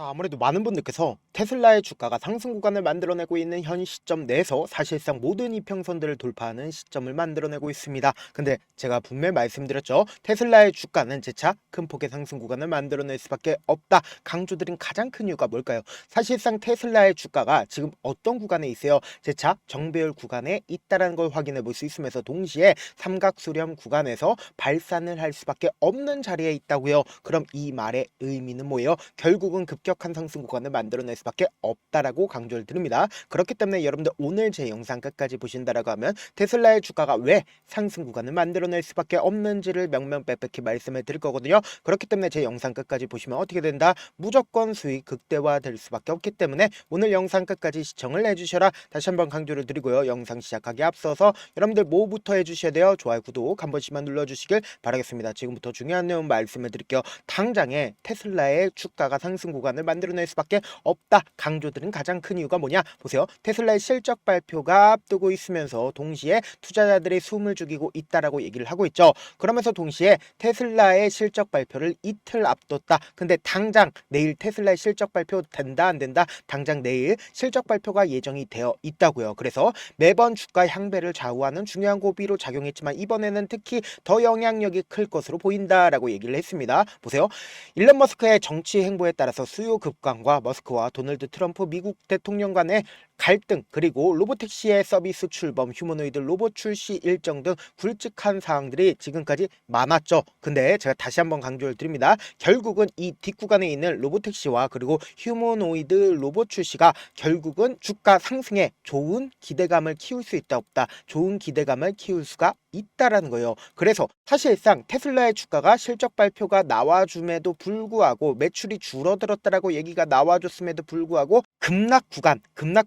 아무래도 많은 분들께서 테슬라의 주가가 상승 구간을 만들어내고 있는 현 시점 내에서 사실상 모든 이평선들을 돌파하는 시점을 만들어내고 있습니다. 근데 제가 분명히 말씀드렸죠. 테슬라의 주가는 재차 큰 폭의 상승 구간을 만들어낼 수밖에 없다. 강조드린 가장 큰 이유가 뭘까요? 사실상 테슬라의 주가가 지금 어떤 구간에 있어요? 재차 정배열 구간에 있다는 걸 확인해 볼 수 있으면서 동시에 삼각수렴 구간에서 발산을 할 수밖에 없는 자리에 있다고요. 그럼 이 말의 의미는 뭐예요? 결국은 급격한 상승 구간을 만들어낼 수밖에 없다라고 강조를 드립니다. 그렇기 때문에 여러분들 오늘 제 영상 끝까지 보신다라고 하면 테슬라의 주가가 왜 상승 구간을 만들어낼 수밖에 없는지를 명명백백히 말씀을 드릴 거거든요. 그렇기 때문에 제 영상 끝까지 보시면 어떻게 된다? 무조건 수익 극대화될 수밖에 없기 때문에 오늘 영상 끝까지 시청을 해주셔라. 다시 한번 강조를 드리고요. 영상 시작하기 앞서서 여러분들 뭐부터 해주셔야 돼요? 좋아요, 구독 한 번씩만 눌러주시길 바라겠습니다. 지금부터 중요한 내용 말씀을 드릴게요. 당장에 테슬라의 주가가 상승 구간을 만들어낼 수밖에 없다. 강조드린 가장 큰 이유가 뭐냐? 보세요. 테슬라의 실적 발표가 앞두고 있으면서 동시에 투자자들이 숨을 죽이고 있다라고 얘기를 하고 있죠. 그러면서 동시에 테슬라의 실적 발표를 이틀 앞뒀다. 근데 당장 내일 테슬라의 실적 발표 된다 안 된다? 당장 내일 실적 발표가 예정이 되어 있다고요. 그래서 매번 주가 향배를 좌우하는 중요한 고비로 작용했지만 이번에는 특히 더 영향력이 클 것으로 보인다라고 얘기를 했습니다. 보세요. 일론 머스크의 정치 행보에 따라서 수요 급감과 머스크와 도널드 트럼프 미국 대통령 간의 갈등, 그리고 로보택시의 서비스 출범, 휴머노이드 로봇 출시 일정 등 굵직한 사항들이 지금까지 많았죠. 근데 제가 다시 한번 강조를 드립니다. 결국은 이 뒷구간에 있는 로보택시와 그리고 휴머노이드 로봇 출시가 결국은 주가 상승에 좋은 기대감을 키울 수 있다 없다, 좋은 기대감을 키울 수가 있다라는 거예요. 그래서 사실상 테슬라의 주가가 실적 발표가 나와줌에도 불구하고 매출이 줄어들었다라고 얘기가 나와줬음에도 불구하고 급락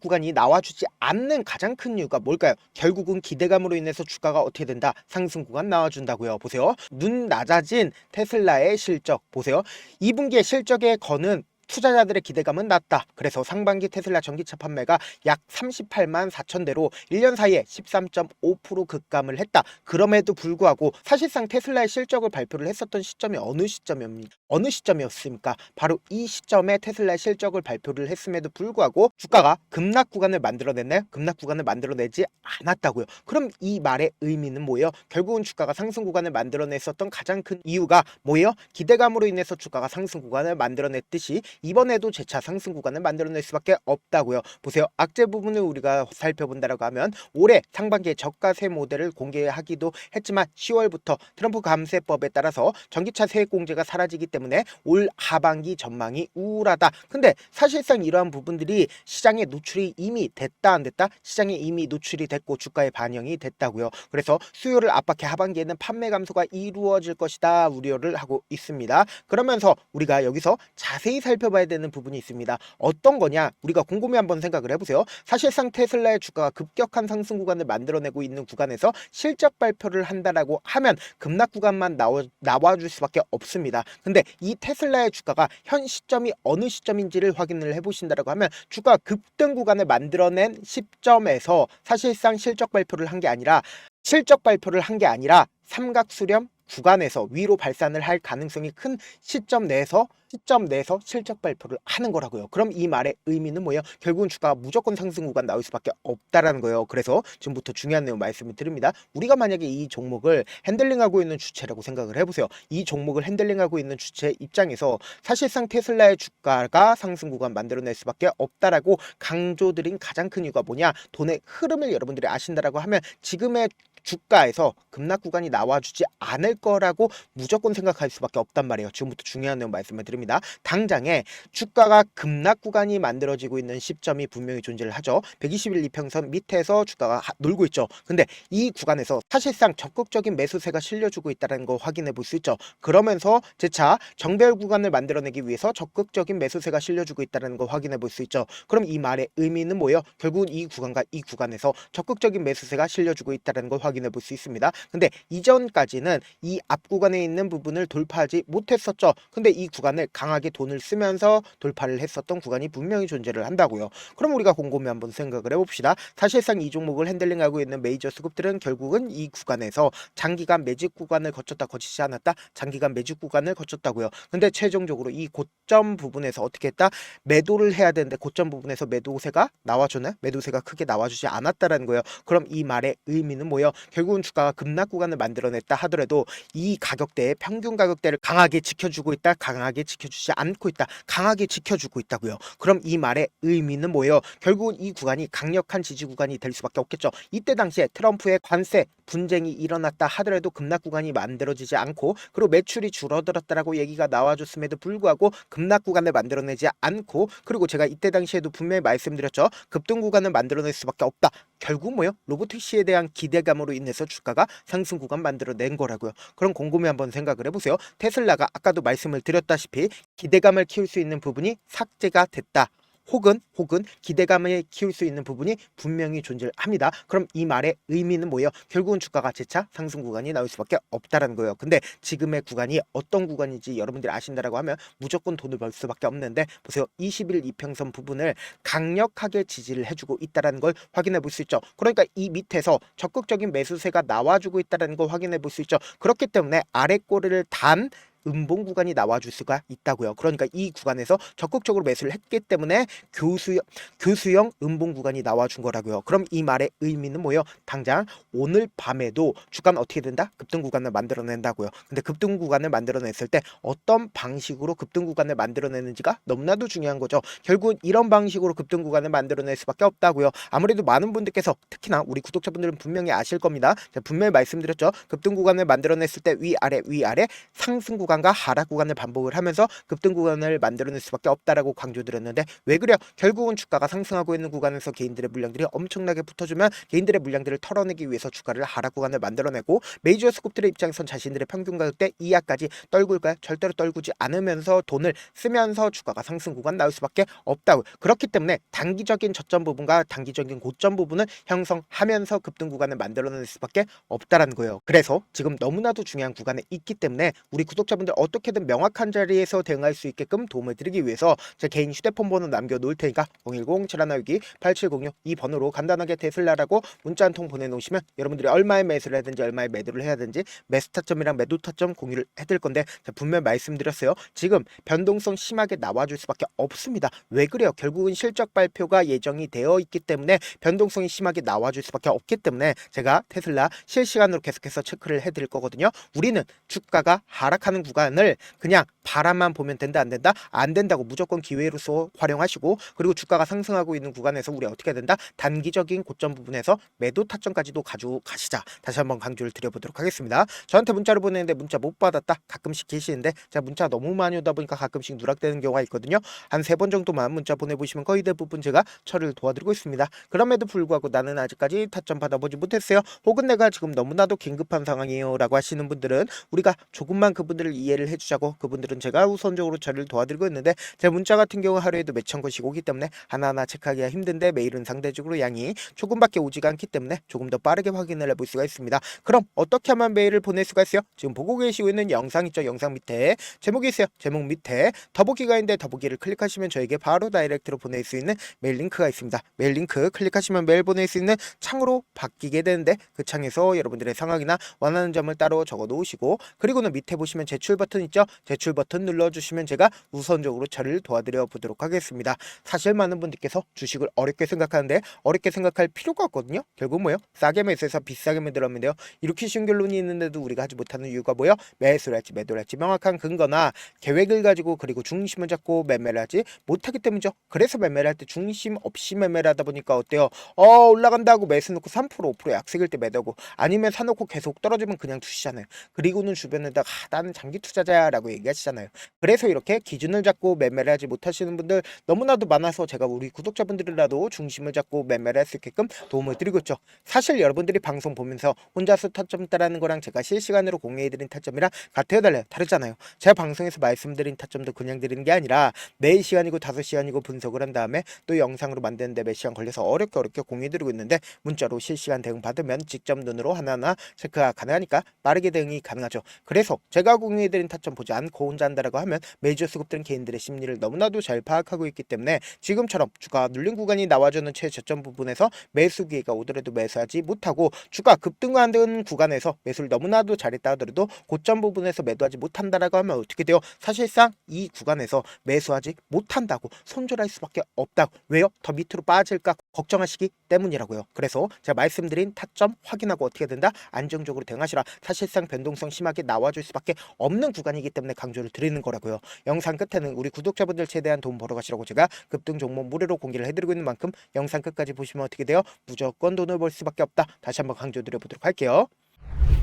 구간이 나와주지 않는 가장 큰 이유가 뭘까요? 결국은 기대감으로 인해서 주가가 어떻게 된다? 상승 구간 나와준다고요. 보세요. 눈 낮아진 테슬라의 실적 보세요. 2분기에 실적에 거는 투자자들의 기대감은 낮다. 그래서 상반기 테슬라 전기차 판매가 약 38만 4천 대로 1년 사이에 13.5% 급감을 했다. 그럼에도 불구하고 사실상 테슬라의 실적을 발표를 했었던 시점이 어느 시점이었습니까? 바로 이 시점에 테슬라의 실적을 발표를 했음에도 불구하고 주가가 급락 구간을 만들어냈나요? 급락 구간을 만들어내지 않았다고요. 그럼 이 말의 의미는 뭐예요? 결국은 주가가 상승 구간을 만들어냈었던 가장 큰 이유가 뭐예요? 기대감으로 인해서 주가가 상승 구간을 만들어냈듯이 이번에도 재차 상승 구간을 만들어낼 수밖에 없다고요. 보세요. 악재 부분을 우리가 살펴본다라고 하면 올해 상반기에 저가세 모델을 공개하기도 했지만 10월부터 트럼프 감세법에 따라서 전기차 세액 공제가 사라지기 때문에 올 하반기 전망이 우울하다. 근데 사실상 이러한 부분들이 시장에 노출이 이미 됐다 안 됐다? 시장에 이미 노출이 됐고 주가에 반영이 됐다고요. 그래서 수요를 압박해 하반기에는 판매 감소가 이루어질 것이다 우려를 하고 있습니다. 그러면서 우리가 여기서 자세히 살펴봐야 되는 부분이 있습니다. 어떤 거냐? 우리가 곰곰이 한번 생각을 해보세요. 사실상 테슬라의 주가가 급격한 상승 구간을 만들어내고 있는 구간에서 실적 발표를 한다라고 하면 급락 구간만 나와줄 수밖에 없습니다. 근데 이 테슬라의 주가가 현 시점이 어느 시점인지를 확인을 해보신다라고 하면 주가 급등 구간을 만들어낸 시점에서 사실상 실적 발표를 한 게 아니라 삼각수렴 구간에서 위로 발산을 할 가능성이 큰 시점 내에서 실적 발표를 하는 거라고요. 그럼 이 말의 의미는 뭐예요? 결국은 주가가 무조건 상승 구간 나올 수밖에 없다라는 거예요. 그래서 지금부터 중요한 내용 말씀을 드립니다. 우리가 만약에 이 종목을 핸들링하고 있는 주체라고 생각을 해보세요. 이 종목을 핸들링하고 있는 주체 입장에서 사실상 테슬라의 주가가 상승 구간 만들어낼 수밖에 없다라고 강조드린 가장 큰 이유가 뭐냐? 돈의 흐름을 여러분들이 아신다라고 하면 지금의 주가에서 급락 구간이 나와주지 않을 거라고 무조건 생각할 수밖에 없단 말이에요. 지금부터 중요한 내용 말씀을 드립니다. 당장에 주가가 급락 구간이 만들어지고 있는 시점이 분명히 존재를 하죠. 120일 이평선 밑에서 주가가 놀고 있죠. 근데 이 구간에서 사실상 적극적인 매수세가 실려주고 있다는 거 확인해 볼 수 있죠. 그러면서 재차 정배열 구간을 만들어내기 위해서 적극적인 매수세가 실려주고 있다는 거 확인해 볼 수 있죠. 그럼 이 말의 의미는 뭐예요? 결국은 이 구간과 이 구간에서 적극적인 매수세가 실려주고 있다는 걸 확인해 볼 수 있습니다. 근데 이전까지는 이 앞 구간에 있는 부분을 돌파하지 못했었죠. 근데 이 구간을 강하게 돈을 쓰면서 돌파를 했었던 구간이 분명히 존재를 한다고요. 그럼 우리가 곰곰이 한번 생각을 해봅시다. 사실상 이 종목을 핸들링하고 있는 메이저 수급들은 결국은 이 구간에서 장기간 매집 구간을 거치지 않았다. 장기간 매집 구간을 거쳤다고요. 근데 최종적으로 이 고점 부분에서 어떻게 했다? 매도를 해야 되는데 고점 부분에서 매도세가 나와주나요? 매도세가 크게 나와주지 않았다라는 거예요. 그럼 이 말의 의미는 뭐예요? 결국은 주가가 급락 구간을 만들어냈다 하더라도 이 가격대의 평균 가격대를 강하게 지켜주고 있다, 강하게 지켜주지 않고 있다, 강하게 지켜주고 있다고요. 그럼 이 말의 의미는 뭐예요? 결국은 이 구간이 강력한 지지 구간이 될 수밖에 없겠죠. 이때 당시에 트럼프의 관세 분쟁이 일어났다 하더라도 급락 구간이 만들어지지 않고, 그리고 매출이 줄어들었다라고 얘기가 나와줬음에도 불구하고 급락 구간을 만들어내지 않고, 그리고 제가 이때 당시에도 분명히 말씀드렸죠. 급등 구간을 만들어낼 수밖에 없다. 결국 뭐요? 로보택시에 대한 기대감으로 인해서 주가가 상승 구간 만들어낸 거라고요. 그럼 곰곰이 한번 생각을 해보세요. 테슬라가 아까도 말씀을 드렸다시피 기대감을 키울 수 있는 부분이 삭제가 됐다. 혹은 기대감을 키울 수 있는 부분이 분명히 존재합니다. 그럼 이 말의 의미는 뭐예요? 결국은 주가가 재차 상승 구간이 나올 수밖에 없다라는 거예요. 근데 지금의 구간이 어떤 구간인지 여러분들이 아신다라고 하면 무조건 돈을 벌 수밖에 없는데, 보세요. 20일 이평선 부분을 강력하게 지지를 해주고 있다는 걸 확인해 볼 수 있죠. 그러니까 이 밑에서 적극적인 매수세가 나와주고 있다는 걸 확인해 볼 수 있죠. 그렇기 때문에 아래 꼬리를 단 음봉 구간이 나와줄 수가 있다고요. 그러니까 이 구간에서 적극적으로 매수를 했기 때문에 교수형 음봉 구간이 나와준 거라고요. 그럼 이 말의 의미는 뭐예요? 당장 오늘 밤에도 주가는 어떻게 된다? 급등 구간을 만들어낸다고요. 근데 급등 구간을 만들어냈을 때 어떤 방식으로 급등 구간을 만들어내는지가 너무나도 중요한 거죠. 결국은 이런 방식으로 급등 구간을 만들어낼 수밖에 없다고요. 아무래도 많은 분들께서, 특히나 우리 구독자분들은 분명히 아실 겁니다. 제가 분명히 말씀드렸죠. 급등 구간을 만들어냈을 때 위아래 상승 구간과 하락 구간을 반복을 하면서 급등 구간을 만들어낼 수밖에 없다라고 강조드렸는데, 왜 그래요? 결국은 주가가 상승하고 있는 구간에서 개인들의 물량들이 엄청나게 붙어주면 개인들의 물량들을 털어내기 위해서 주가를 하락 구간을 만들어내고, 메이저 스kup들의 입장에선 자신들의 평균 가격대 이하까지 떨굴까요? 절대로 떨구지 않으면서 돈을 쓰면서 주가가 상승 구간 나올 수밖에 없다고. 그렇기 때문에 단기적인 저점 부분과 단기적인 고점 부분을 형성하면서 급등 구간을 만들어낼 수밖에 없다라는 거예요. 그래서 지금 너무나도 중요한 구간에 있기 때문에 우리 구독자분들 어떻게든 명확한 자리에서 대응할 수 있게끔 도움을 드리기 위해서 제 개인 휴대폰 번호 남겨놓을 테니까 010-7162-8706 이 번호로 간단하게 테슬라라고 문자 한 통 보내놓으시면 여러분들이 얼마에 매수를 하든지 얼마에 매도를 해야 되는지 매수 타점이랑 매도 타점 공유를 해드릴 건데, 제가 분명히 말씀드렸어요. 지금 변동성 심하게 나와줄 수밖에 없습니다. 왜 그래요? 결국은 실적 발표가 예정이 되어 있기 때문에 변동성이 심하게 나와줄 수밖에 없기 때문에 제가 테슬라 실시간으로 계속해서 체크를 해드릴 거거든요. 우리는 주가가 하락하는 구간을 그냥 바람만 보면 된다 안 된다? 안 된다고 무조건 기회로서 활용하시고, 그리고 주가가 상승하고 있는 구간에서 우리 어떻게 해야 된다? 단기적인 고점 부분에서 매도 타점까지도 가지고 가시자. 다시 한번 강조를 드려보도록 하겠습니다. 저한테 문자를 보내는데 문자 못 받았다 가끔씩 계시는데, 제가 문자 너무 많이 오다 보니까 가끔씩 누락되는 경우가 있거든요. 한 3번 정도만 문자 보내보시면 거의 대부분 제가 처리를 도와드리고 있습니다. 그럼에도 불구하고 나는 아직까지 타점 받아보지 못했어요. 혹은 내가 지금 너무나도 긴급한 상황이에요 라고 하시는 분들은 우리가 조금만 그분들을 이해를 해주자고, 그분들은 제가 우선적으로 처리를 도와드리고 있는데, 제 문자 같은 경우 하루에도 몇천 건씩 오기 때문에 하나하나 체크하기가 힘든데, 메일은 상대적으로 양이 조금밖에 오지가 않기 때문에 조금 더 빠르게 확인을 해볼 수가 있습니다. 그럼 어떻게 하면 메일을 보낼 수가 있어요? 지금 보고 계시고 있는 영상 있죠? 영상 밑에 제목이 있어요. 제목 밑에 더보기가 있는데 더보기를 클릭하시면 저에게 바로 다이렉트로 보낼 수 있는 메일 링크가 있습니다. 메일 링크 클릭하시면 메일 보낼 수 있는 창으로 바뀌게 되는데, 그 창에서 여러분들의 상황이나 원하는 점을 따로 적어 놓으시고, 그리고는 밑에 보시면 제출 버튼 있죠? 제출 버튼 눌러주시면 제가 우선적으로 처리를 도와드려 보도록 하겠습니다. 사실 많은 분들께서 주식을 어렵게 생각하는데 어렵게 생각할 필요가 없거든요. 결국 뭐예요? 싸게 매수해서 비싸게 매도하면돼요. 이렇게 쉬운 결론이 있는데도 우리가 하지 못하는 이유가 뭐예요? 매수를 할지 매도를 할지 명확한 근거나 계획을 가지고, 그리고 중심을 잡고 매매를 하지 못하기 때문이죠. 그래서 매매를 할 때 중심 없이 매매를 하다 보니까 어때요? 올라간다고 매수 놓고 3% 5% 약세일 때 매도고, 아니면 사놓고 계속 떨어지면 그냥 투시잖아요. 그리고는 주변에다가 나는 장기 장기 투자자라고 얘기하시잖아요. 그래서 이렇게 기준을 잡고 매매를 하지 못하시는 분들 너무나도 많아서 제가 우리 구독자분들이라도 중심을 잡고 매매를 할 수 있게끔 도움을 드리고 있죠. 사실 여러분들이 방송 보면서 혼자서 타점 따라하는 거랑 제가 실시간으로 공유해드린 타점이랑 같아요, 달라요? 다르잖아요. 제가 방송에서 말씀드린 타점도 그냥 드리는 게 아니라 4시간이고 5시간이고 분석을 한 다음에 또 영상으로 만드는데 몇 시간 걸려서 어렵게 공유해드리고 있는데 문자로 실시간 대응 받으면 직접 눈으로 하나하나 체크가 가능하니까 빠르게 대응이 가능하죠. 그래서 제가 공유해드린 타점 보지 않고 혼자 한다라고 하면 매주 수급들은 개인들의 심리를 너무나도 잘 파악하고 있기 때문에 지금처럼 주가 눌린 구간이 나와주는 최저점 부분에서 매수 기회가 오더라도 매수하지 못하고 주가 급등하는 구간에서 매수를 너무나도 잘했다 하더라도 고점 부분에서 매도하지 못한다라고 하면 어떻게 돼요? 사실상 이 구간에서 매수하지 못한다고 손절할 수밖에 없다고. 왜요? 더 밑으로 빠질까 걱정하시기 때문이라고요. 그래서 제가 말씀드린 타점 확인하고 어떻게 된다? 안정적으로 대응하시라. 사실상 변동성 심하게 나와줄 수밖에 없는 구간이기 때문에 강조를 드리는 거라고요. 영상 끝에는 우리 구독자분들 최대한 돈 벌어가시라고 제가 급등 종목 무료로 공개를 해드리고 있는 만큼 영상 끝까지 보시면 어떻게 돼요? 무조건 돈을 벌 수밖에 없다. 다시 한번 강조드려보도록 할게요.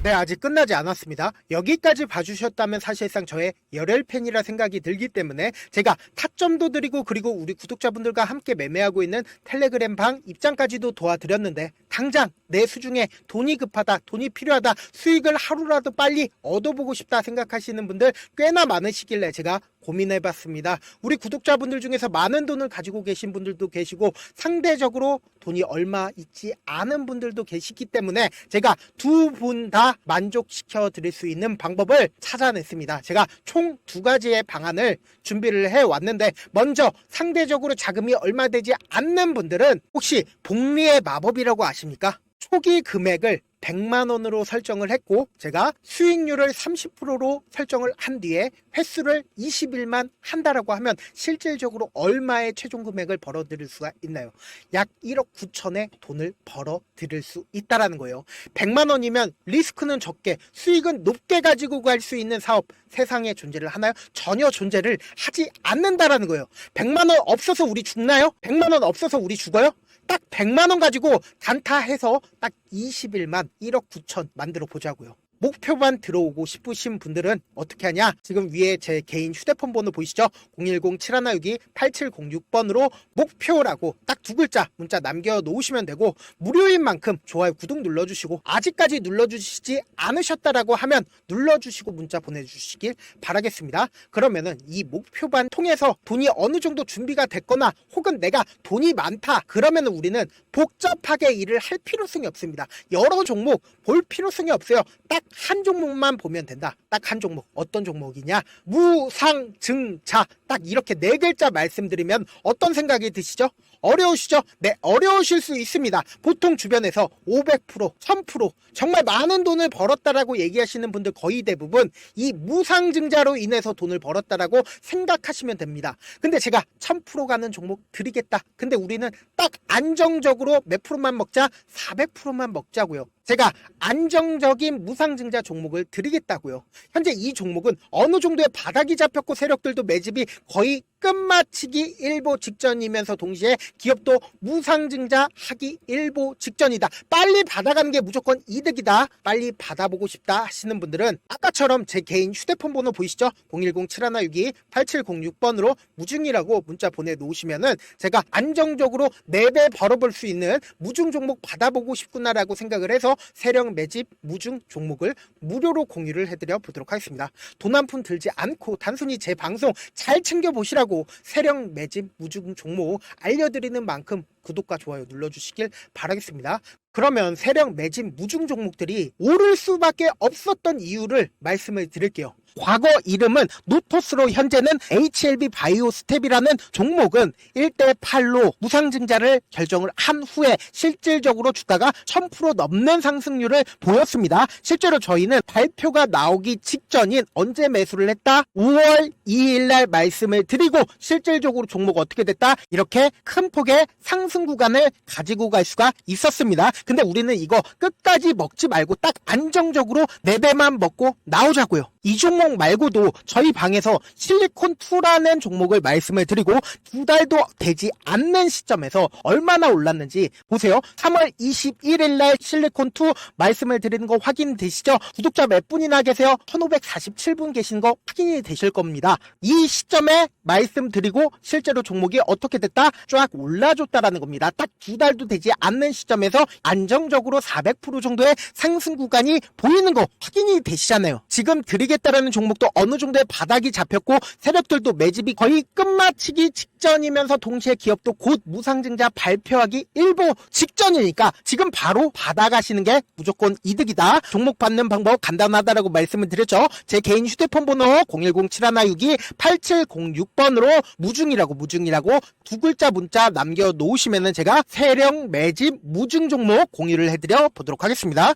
네, 아직 끝나지 않았습니다. 여기까지 봐주셨다면 사실상 저의 열혈팬이라 생각이 들기 때문에 제가 타점도 드리고 그리고 우리 구독자분들과 함께 매매하고 있는 텔레그램 방 입장까지도 도와드렸는데 당장 내 수중에 돈이 급하다, 돈이 필요하다, 수익을 하루라도 빨리 얻어보고 싶다 생각하시는 분들 꽤나 많으시길래 제가 고민해봤습니다. 우리 구독자분들 중에서 많은 돈을 가지고 계신 분들도 계시고 상대적으로 돈이 얼마 있지 않은 분들도 계시기 때문에 제가 두 분 다 만족시켜 드릴 수 있는 방법을 찾아냈습니다. 제가 총 2가지의 방안을 준비를 해왔는데 먼저 상대적으로 자금이 얼마 되지 않는 분들은 혹시 복리의 마법이라고 아십니까? 초기 금액을 100만원으로 설정을 했고 제가 수익률을 30%로 설정을 한 뒤에 횟수를 20일만 한다라고 하면 실질적으로 얼마의 최종 금액을 벌어들일 수가 있나요? 약 1억 9천의 돈을 벌어들일 수 있다라는 거예요. 100만원이면 리스크는 적게 수익은 높게 가지고 갈 수 있는 사업 세상에 존재를 하나요? 전혀 존재를 하지 않는다라는 거예요. 100만원 없어서 우리 죽나요? 100만원 없어서 우리 죽어요? 딱 100만원 가지고 단타해서 딱 20일만 1억 9천 만들어 보자고요. 목표만 들어오고 싶으신 분들은 어떻게 하냐? 지금 위에 제 개인 휴대폰 번호 보이시죠? 010-7162-8706번으로 목표라고 딱 2글자 문자 남겨놓으시면 되고 무료인 만큼 좋아요, 구독 눌러주시고 아직까지 눌러주시지 않으셨다라고 하면 눌러주시고 문자 보내주시길 바라겠습니다. 그러면은 이 목표반 통해서 돈이 어느 정도 준비가 됐거나 혹은 내가 돈이 많다 그러면은 우리는 복잡하게 일을 할 필요성이 없습니다. 여러 종목 볼 필요성이 없어요. 딱 한 종목만 보면 된다. 딱 한 종목. 어떤 종목이냐? 무상증자. 딱 이렇게 4글자 말씀드리면 어떤 생각이 드시죠? 어려우시죠? 네, 어려우실 수 있습니다. 보통 주변에서 500%, 1000% 정말 많은 돈을 벌었다라고 얘기하시는 분들 거의 대부분 이 무상증자로 인해서 돈을 벌었다라고 생각하시면 됩니다. 근데 제가 1000% 가는 종목 드리겠다. 근데 우리는 딱 안정적으로 몇 프로만 먹자? 400%만 먹자고요. 제가 안정적인 무상증자 종목을 드리겠다고요. 현재 이 종목은 어느 정도의 바닥이 잡혔고 세력들도 매집이 거의 끝마치기 일보 직전이면서 동시에 기업도 무상증자 하기 일보 직전이다. 빨리 받아가는 게 무조건 이득이다. 빨리 받아보고 싶다 하시는 분들은 아까처럼 제 개인 휴대폰 번호 보이시죠? 010-7162-8706번으로 무중이라고 문자 보내놓으시면은 제가 안정적으로 4배 벌어볼 수 있는 무중 종목 받아보고 싶구나라고 생각을 해서 세력 매집 무중 종목을 무료로 공유를 해드려 보도록 하겠습니다. 돈 한 푼 들지 않고 단순히 제 방송 잘 챙겨보시라고 세력 매집 무중 종목 알려드리는 만큼 구독과 좋아요 눌러주시길 바라겠습니다. 그러면 세력 매집 무중 종목들이 오를 수밖에 없었던 이유를 말씀을 드릴게요. 과거 이름은 노토스로 현재는 HLB 바이오스텝이라는 종목은 1대8로 무상증자를 결정을 한 후에 실질적으로 주가가 1000% 넘는 상승률을 보였습니다. 실제로 저희는 발표가 나오기 직전인 언제 매수를 했다? 5월 2일 날 말씀을 드리고 실질적으로 종목 어떻게 됐다? 이렇게 큰 폭의 상승 구간을 가지고 갈 수가 있었습니다. 근데 우리는 이거 끝까지 먹지 말고 딱 안정적으로 4배만 먹고 나오자고요. 이 종목 말고도 저희 방에서 실리콘2라는 종목을 말씀을 드리고 2달도 되지 않는 시점에서 얼마나 올랐는지 보세요. 3월 21일 날 실리콘2 말씀을 드리는 거 확인되시죠? 구독자 몇 분이나 계세요? 1547분 계신 거 확인이 되실 겁니다. 이 시점에 말씀드리고 실제로 종목이 어떻게 됐다? 쫙 올라줬다라는 겁니다. 딱 2달도 되지 않는 시점에서 안정적으로 400% 정도의 상승 구간이 보이는 거 확인이 되시잖아요. 지금 드리겠다라는 종목도 어느 정도의 바닥이 잡혔고 세력들도 매집이 거의 끝마치기 직전이면서 동시에 기업도 곧 무상증자 발표하기 일보 직전이니까 지금 바로 받아가시는 게 무조건 이득이다. 종목 받는 방법 간단하다라고 말씀을 드렸죠. 제 개인 휴대폰 번호 010-7162-8706번으로 무중이라고 두 글자 문자 남겨놓으시면은 제가 세력 매집 무중 종목 공유를 해드려 보도록 하겠습니다.